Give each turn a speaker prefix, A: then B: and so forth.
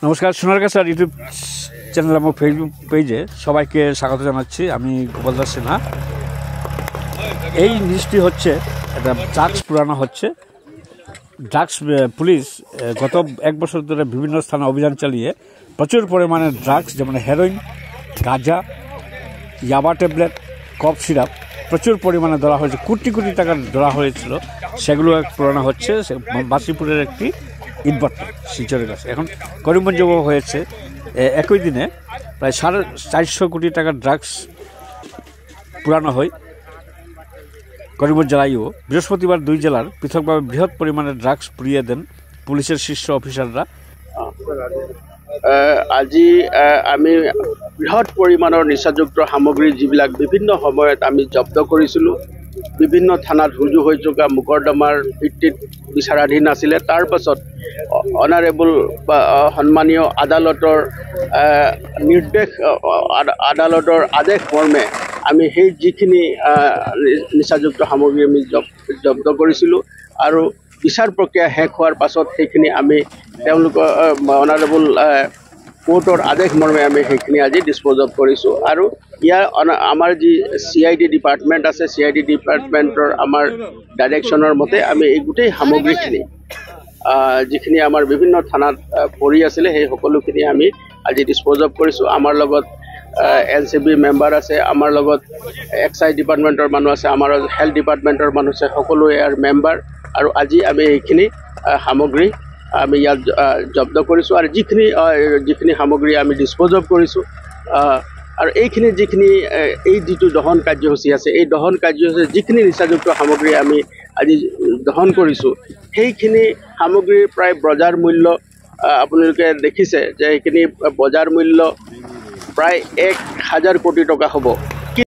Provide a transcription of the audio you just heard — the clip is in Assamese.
A: নমস্কার, সোনারগা স্যার ইউটিউব চ্যানেল এবং ফেসবুক পেজে সবাইকে স্বাগত জানাচ্ছি। আমি গোপাল দাস সিনহা। এই নিউজটি হচ্ছে একটা ড্রাগস পুরানো হচ্ছে। ড্রাগস পুলিশ গত এক বছর ধরে বিভিন্ন স্থানে অভিযান চালিয়ে প্রচুর পরিমাণে ড্রাগস যেমন হেরোইন, গাঁজা, ইয়াবা ট্যাবলেট, কফ সিরাপ প্রচুর পরিমাণে ধরা হয়েছে। কোটি কোটি টাকা ধরা হয়েছিল, সেগুলো পুরানো হচ্ছে। বাসিপুরের একটি ইটভাটা শিলচরের কাছে এখন করিমগঞ্জ হয়েছে। একই দিনে প্রায় 450 কোটি টাকার ড্রাগস পুরানো হয় করিমগঞ্জ জেলায়ও। বৃহস্পতিবার দুই জেলার পৃথকভাবে বৃহৎ পরিমাণে ড্রাগস পুড়িয়ে দেন পুলিশের শীর্ষ অফিসাররা।
B: আজি আমি বৃহৎ পৰিমাণৰ নিচাযুক্ত সামগ্ৰী যিবিলাক বিভিন্ন সময়ত আমি জব্দ কৰিছিলোঁ, বিভিন্ন থানাত ৰুজু হৈ থকা মোকৰ্দমাৰ ভিত্তিত বিচাৰাধীন আছিলে। তাৰ পাছত অনাৰেবল বা সন্মানীয় আদালতৰ নিৰ্দেশ, আদালতৰ আদেশ মৰ্মে আমি সেই যিখিনি নিচাযুক্ত সামগ্ৰী আমি জব্দ কৰিছিলোঁ আৰু বিচাৰ প্ৰক্ৰিয়া শেষ হোৱাৰ পাছত সেইখিনি আমি তেওঁলোকৰ অনাৰেবল কোৰ্টৰ আদেশ মৰ্মে আমি সেইখিনি আজি ডিছপ'জ অফ কৰিছোঁ। আৰু ইয়াৰ আমাৰ যি CID ডিপাৰ্টমেণ্ট আছে, CID ডিপাৰ্টমেণ্টৰ আমাৰ ডাইৰেকশ্যনৰ মতে আমি এই গোটেই সামগ্ৰীখিনি যিখিনি আমাৰ বিভিন্ন থানাত পৰি আছিলে সেই সকলোখিনি আমি আজি ডিছপ'জ অফ কৰিছোঁ। আমাৰ লগত NCB মেম্বাৰ আছে, আমাৰ লগত এক্সাইজ ডিপাৰ্টমেণ্টৰ মানুহ আছে, আমাৰ হেল্থ ডিপাৰ্টমেণ্টৰ মানুহ আছে, সকলোৱে ইয়াৰ মেম্বাৰ। আৰু আজি আমি এইখিনি সামগ্ৰী আমি ইয়াত জব্দ কৰিছোঁ আৰু যিখিনি সামগ্ৰী আমি ডিছপ'জ অফ কৰিছোঁ। আৰু এইখিনি এই যিটো দহন কাৰ্যসূচী আছে, এই দহন কাৰ্যসূচী যিখিনি নিচাযুক্ত সামগ্ৰী আমি আজি দহন কৰিছোঁ, সেইখিনি সামগ্ৰীৰ প্ৰায় বজাৰ মূল্য আপোনালোকে দেখিছে যে এইখিনি বজাৰ মূল্য প্ৰায় 1000 কোটি টকা হ'ব।